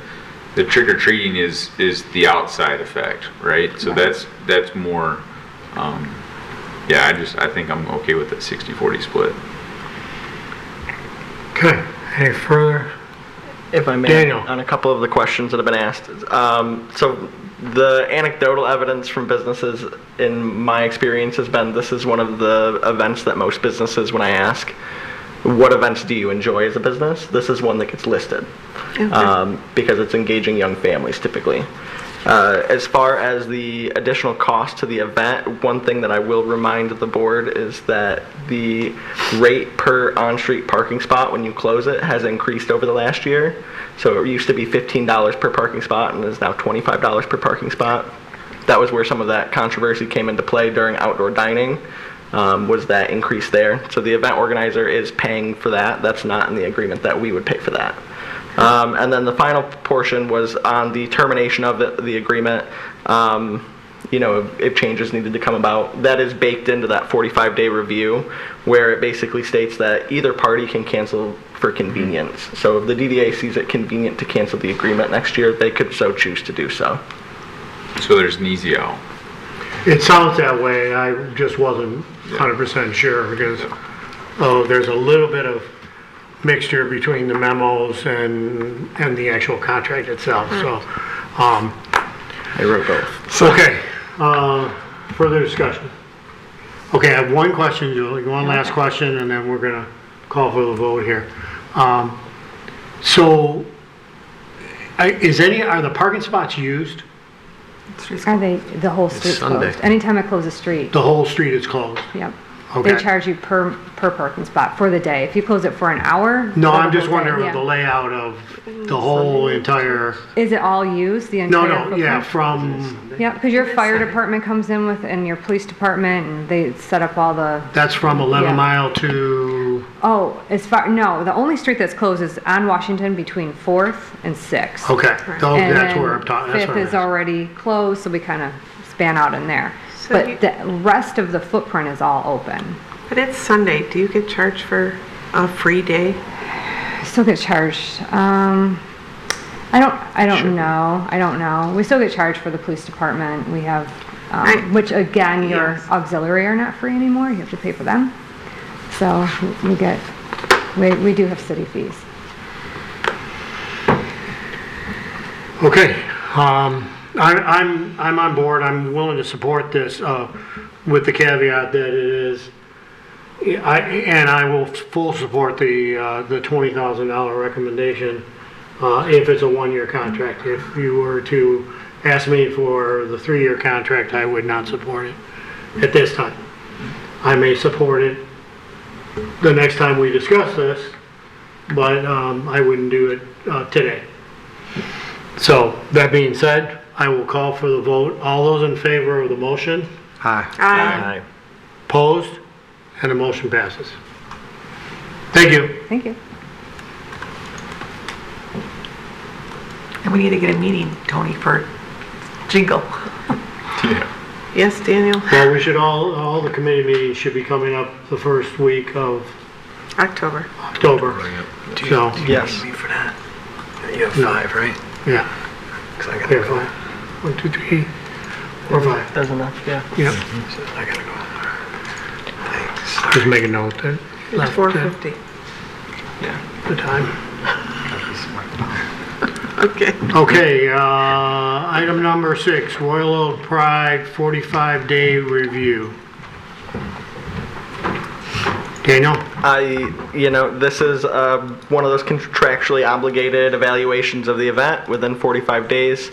trick or treating is the outside effect, right? So Right. that's more. Yeah, I think I'm okay with the 60-40 split. Okay, any further? If I may, Daniel. on a couple of the questions that have been asked. So the anecdotal evidence from businesses, in my experience, has been this is one of the events that most businesses, when I ask, what events do you enjoy as a business? This is one that gets listed because it's engaging young families typically. As far as the additional cost to the event, one thing that I will remind the board is that the rate per on-street parking spot when you close it has increased over the last year. So it used to be $15 per parking spot and is now $25 per parking spot. That was where some of that controversy came into play during outdoor dining, was that increase there. So the event organizer is paying for that. That's not in the agreement that we would pay for that. And then the final portion was on the termination of the agreement. If changes needed to come about, that is baked into that 45-day review, where it basically states that either party can cancel for convenience. So if the DDA sees it convenient to cancel the agreement next year, they could so choose to do so. So there's an easy out. It sounds that way, I just wasn't 100% sure, because, there's a little bit of mixture between the memos and the actual contract itself, so, I wrote both. okay, further discussion. Okay, I have one question, Julie, one last question, and then we're gonna call for the vote here. So, are the parking spots used? Are they, the whole street's Sunday. closed? Anytime I close a street, The whole street is closed? yep. Okay. They charge you per parking spot for the day. If you close it for an hour. No, for the I'm just whole day, wondering yeah. the layout of the whole entire, Is it all used, the entire no, yeah, footprint? from, Yeah, because your fire department comes in with, and your police department, and they set up all the, that's from 11 Yeah. Mile to, no, the only street that's closed is on Washington between 4th and 6th. okay, And that's then where I'm talking, that's 5th what I'm is already closed, so we kind of span out in there. So you- But the rest of the footprint is all open. But it's Sunday. Do you get charged for a free day? Still get charged. I don't know. We still get charged for the police department. We have, which again, your Yes. auxiliary are not free anymore. You have to pay for them. So we do have city fees. Okay, I'm on board, I'm willing to support this, with the caveat that it is, I will full support the $20,000 recommendation, if it's a one-year contract. If you were to ask me for the 3-year contract, I would not support it at this time. I may support it the next time we discuss this, but, I wouldn't do it, today. So, that being said, I will call for the vote. All those in favor of the motion? Aye. Aye. Opposed? And the motion passes. Thank you. Thank you. And we need to get a meeting, Tony, for jingle. Yeah. Yes, Daniel? Well, we should all the committee meetings should be coming up the first week of October. October. So, Yes. For that? You have 5, right? yeah. 'Cause I Here, 5. 1, 2, 3, 4, 5. That's enough, yeah. Yep. So I gotta go. Thanks. Just make a note that. It's 4:50. The time. Okay. Okay, item number 6, Royal Oak Pride 45-day review. Daniel? This is one of those contractually obligated evaluations of the event within 45 days.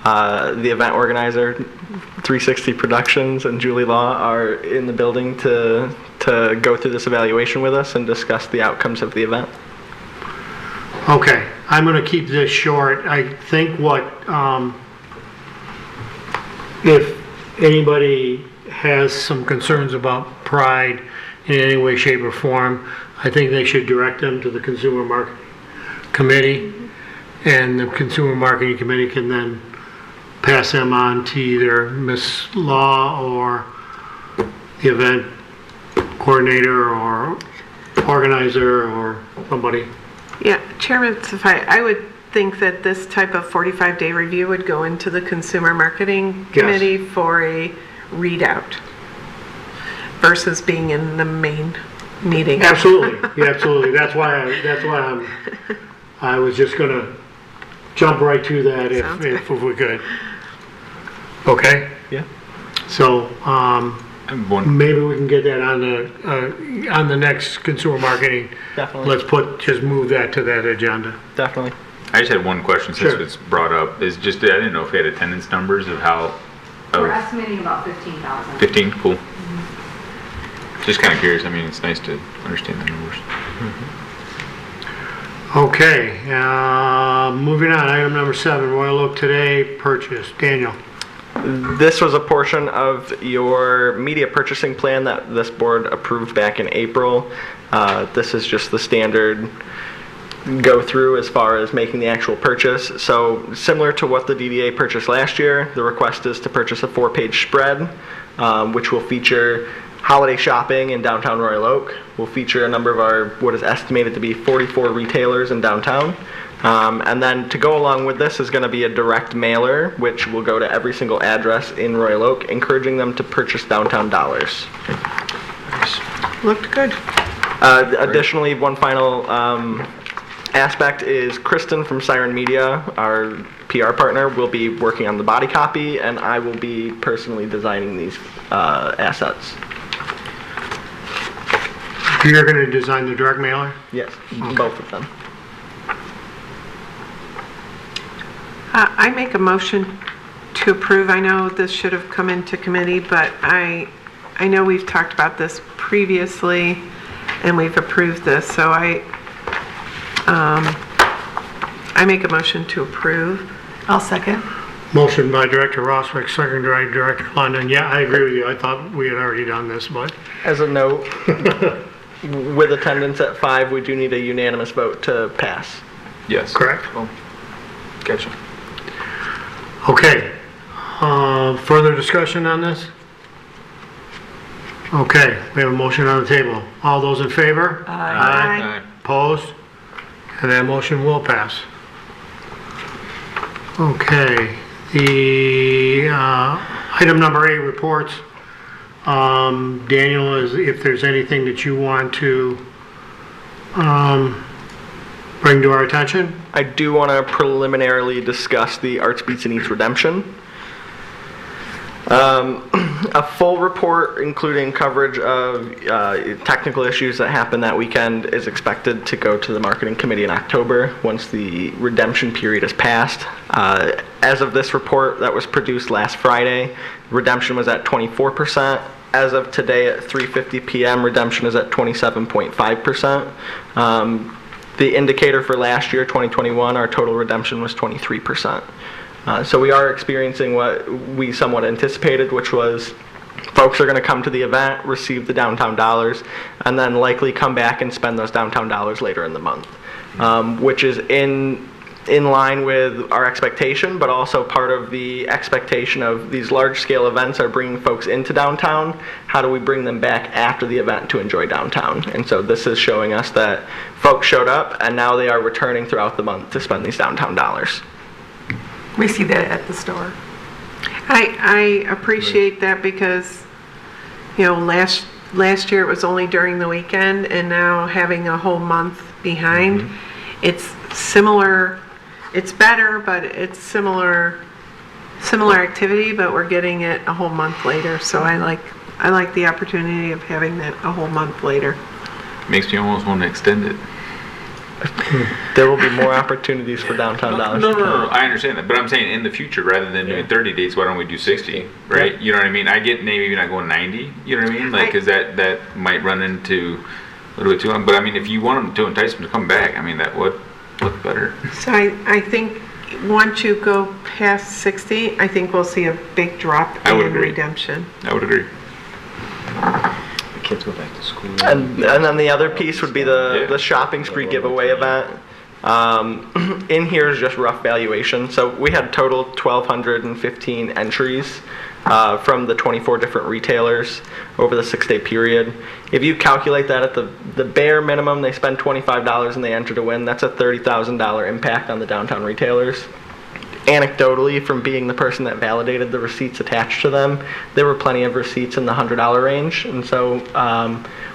The event organizer, 360 Productions, and Julie Law are in the building to go through this evaluation with us and discuss the outcomes of the event. Okay, I'm going to keep this short. I think if anybody has some concerns about Pride in any way, shape, or form, I think they should direct them to the Consumer Marketing Committee, and the Consumer Marketing Committee can then pass them on to either Ms. Law or the event coordinator or organizer or somebody. Yeah, Chairman Safai, I would think that this type of 45-day review would go into the Consumer Marketing Committee for a readout versus being in the main meeting. Absolutely, yeah, absolutely. That's why I was just gonna jump right to that if we could. Okay? Yeah. So, One, maybe we can get that on the next consumer marketing. Definitely. Just move that to that agenda. Definitely. I just had one question since Sure. it's brought up. Is just I didn't know if we had attendance numbers of how. We're estimating about 15,000. 15, cool. Just kind of curious. I mean, it's nice to understand the numbers. Okay, moving on, item number 7, Royal Oak Today purchase. Daniel. This was a portion of your media purchasing plan that this board approved back in April. This is just the standard go through as far as making the actual purchase. So similar to what the DDA purchased last year, the request is to purchase a 4-page spread, which will feature holiday shopping in downtown Royal Oak. Will feature a number of our, what is estimated to be 44 retailers in downtown. And then to go along with this is going to be a direct mailer, which will go to every single address in Royal Oak, encouraging them to purchase downtown dollars. Looked good. Additionally, one final aspect is Kristen from Siren Media, our PR partner, will be working on the body copy, and I will be personally designing these assets. You're going to design the direct mailer? Yes, both of them. I make a motion to approve. I know this should have come into committee, but I know we've talked about this previously and we've approved this, so I make a motion to approve. I'll second. Motion by Director Roswick, second by Director London. Yeah, I agree with you. I thought we had already done this, but. As a note, with attendance at 5, we do need a unanimous vote to pass. Yes. Correct. Oh, gotcha. Okay. Further discussion on this? Okay, we have a motion on the table. All those in favor? Aye. Opposed? And that motion will pass. Okay, the item number 8, reports. Daniel, if there's anything that you want to bring to our attention? I do want to preliminarily discuss the Arts Beats and Eats redemption. A full report, including coverage of technical issues that happened that weekend, is expected to go to the marketing committee in October once the redemption period has passed. As of this report that was produced last Friday, redemption was at 24%. As of today at 3:50 p.m., redemption is at 27.5%. The indicator for last year, 2021, our total redemption was 23%. So we are experiencing what we somewhat anticipated, which was folks are going to come to the event, receive the downtown dollars, and then likely come back and spend those downtown dollars later in the month, which is in line with our expectation, but also part of the expectation of these large-scale events are bringing folks into downtown. How do we bring them back after the event to enjoy downtown? And so this is showing us that folks showed up, and now they are returning throughout the month to spend these downtown dollars. We see that at the store. I appreciate that because, you know, last year it was only during the weekend, and now having a whole month behind, it's similar it's better, but it's similar activity, but we're getting it a whole month later. So I like the opportunity of having that a whole month later. Makes me almost want to extend it. There will be more opportunities for downtown dollars. No, I understand that, but I'm saying in the future, rather than doing 30 days, why don't we do 60, right? You know what I mean? I get maybe not going 90, you know what I mean? Like, because that might run into a little bit too long. But I mean, if you want them to entice them to come back, I mean, that would look better. So I think once you go past 60, I think we'll see a big drop in redemption. I would agree. The kids go back to school. And then the other piece would be the shopping spree giveaway event. In here is just rough valuation. So we had total 1,215 entries from the 24 different retailers over the 6-day period. If you calculate that at the bare minimum, they spend $25 and they enter to win. That's a $30,000 impact on the downtown retailers. Anecdotally, from being the person that validated the receipts attached to them, there were plenty of receipts in the $100 range, and so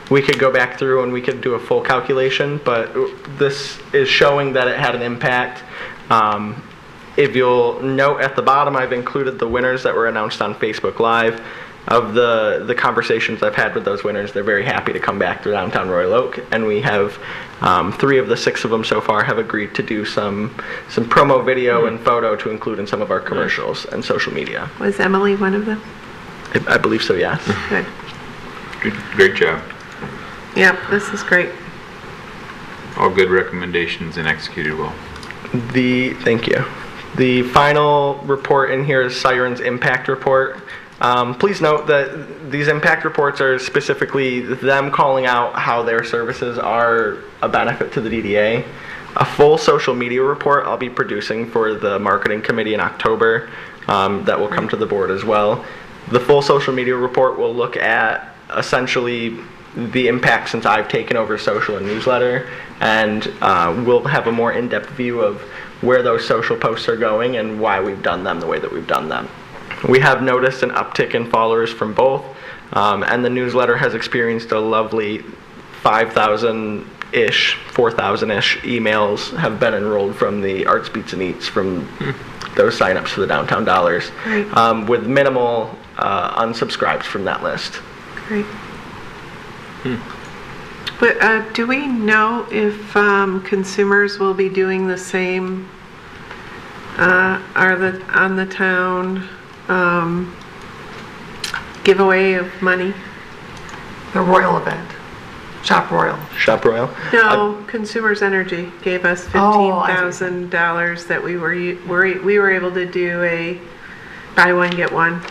we could go back through and we could do a full calculation, but this is showing that it had an impact. If you'll note at the bottom, I've included the winners that were announced on Facebook Live. Of the conversations I've had with those winners, they're very happy to come back to downtown Royal Oak, and we have 3 of the 6 of them so far have agreed to do some promo video and photo to include in some of our commercials and social media. Was Emily one of them? I believe so, yes. Good. Great job. Yeah, this is great. All good recommendations and executed well. Thank you. The final report in here is Siren's impact report. Please note that these impact reports are specifically them calling out how their services are a benefit to the DDA. A full social media report I'll be producing for the marketing committee in October that will come to the board as well. The full social media report will look at essentially the impact since I've taken over social and newsletter, and we'll have a more in-depth view of where those social posts are going and why we've done them the way that we've done them. We have noticed an uptick in followers from both, and the newsletter has experienced a lovely 5,000-ish, 4,000-ish emails have been enrolled from the Arts, Beats, and Eats from those signups for the Downtown Dollars, with minimal unsubscribes from that list. Great. But do we know if consumers will be doing the same on the town giveaway of money? The Royal event. Shop Royal. Shop Royal? No, Consumers Energy gave us $15,000 that we were able to do a buy one get one.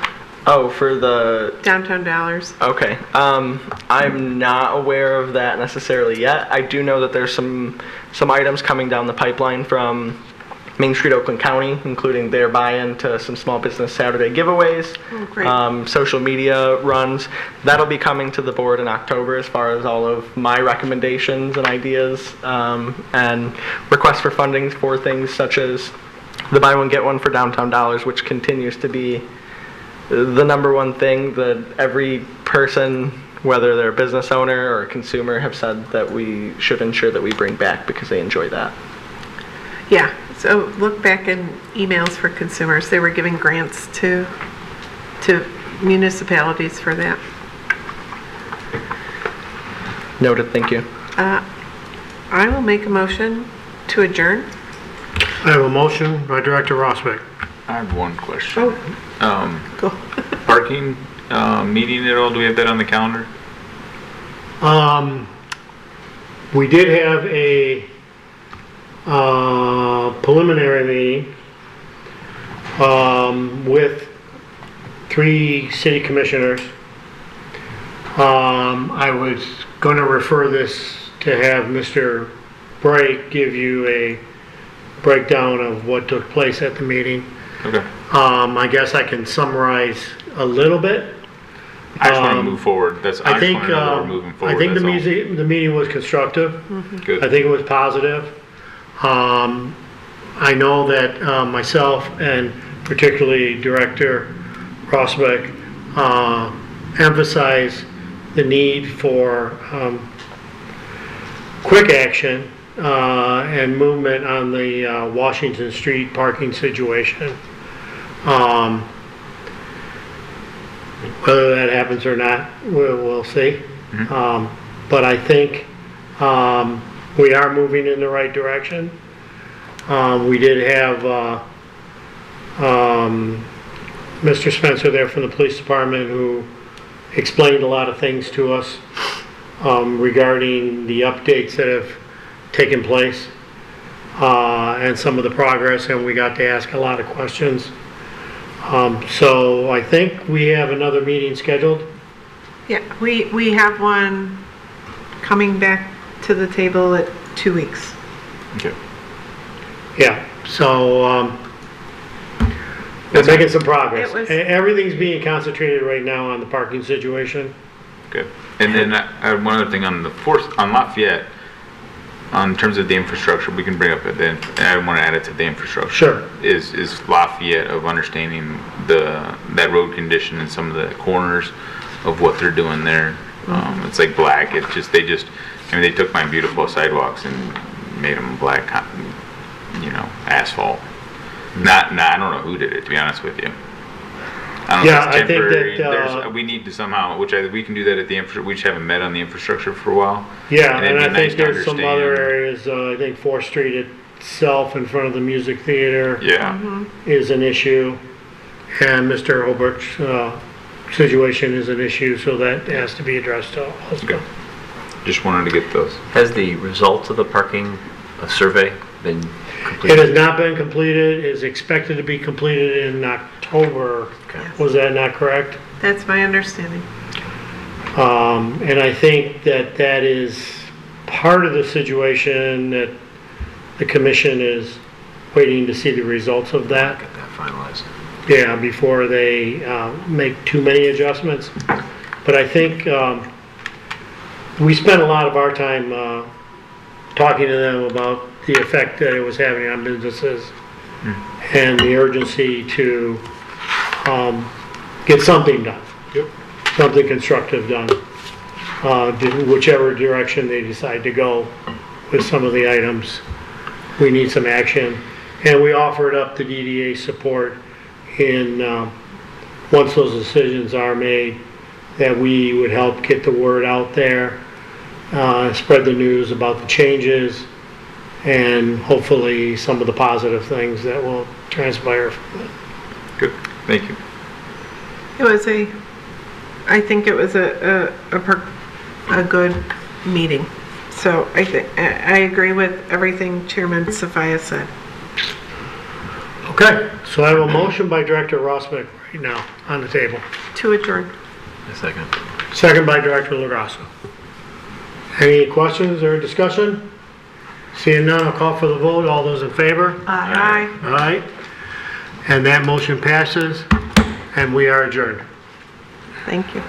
Oh, for the Downtown Dollars. Okay. I'm not aware of that necessarily yet. I do know that there's some items coming down the pipeline from Main Street Oakland County, including their buy-in to some small business Saturday giveaways, social media runs. That'll be coming to the board in October as far as all of my recommendations and ideas, and requests for funding for things such as the buy one get one for Downtown Dollars, which continues to be the number one thing that every person, whether they're a business owner or a consumer, have said that we should ensure that we bring back because they enjoy that. Yeah, so look back in emails for consumers. They were giving grants to municipalities for that. Noted, thank you. I will make a motion to adjourn. I have a motion by Director Rosbeck. I have one question. Go. Parking meeting at all? Do we have that on the calendar? We did have a preliminary meeting with 3 city commissioners. I was going to refer this to have Mr. Bright give you a breakdown of what took place at the meeting. Okay. I guess I can summarize a little bit. I just want to move forward. I think we're moving forward. I think the meeting was constructive. Good. I think it was positive. I know that myself and particularly Director Rosbeck emphasize the need for quick action and movement on the Washington Street parking situation. Whether that happens or not, we'll see. But I think we are moving in the right direction. We did have Mr. Spencer there from the police department who explained a lot of things to us regarding the updates that have taken place and some of the progress, and we got to ask a lot of questions. So I think we have another meeting scheduled. Yeah, we have one coming back to the table at 2 weeks. Okay. Yeah, so we're making some progress. It was- Everything's being concentrated right now on the parking situation. Good. And then I have one other thing on on Lafayette, in terms of the infrastructure, we can bring up it then, and I want to add it to the infrastructure. Sure. Is Lafayette of understanding that road condition and some of the corners of what they're doing there. It's like black. They took my beautiful sidewalks and made them black, asphalt. I don't know who did it, to be honest with you. I don't know if it's temporary. We need to somehow, we can do that at the infrastructure. We just haven't met on the infrastructure for a while. Yeah, it'd and be I nice think to there's some understand. other areas, I think 4th Street itself in front of the music theater Yeah. is an issue, and Mr. Obert's situation is an issue, so that has to be addressed also. Okay. Just wanted to get those. Has the result of the parking survey been It completed? has not been completed, is expected to be completed in October. Okay. Was that not correct? That's my understanding. And I think that is part of the situation that the commission is waiting to see the results of that. Get that finalized. Yeah, before they make too many adjustments. But I think we spent a lot of our time talking to them about the effect that it was having on businesses and the urgency to get something done. Something constructive done, whichever direction they decide to go with some of the items. We need some action. And we offered up the DDA support in, once those decisions are made, that we would help get the word out there, spread the news about the changes, and hopefully some of the positive things that will transpire from it. Good. Thank you. I think it was a good meeting. So I agree with everything Chairman Safaya said. Okay, so I have a motion by Director Rossbeck right now on the table. To adjourn. A second. Second by Director Legrasso. Any questions or discussion? Seeing none, I'll call for the vote. All those in favor? Aye. Aye. And that motion passes, and we are adjourned. Thank you.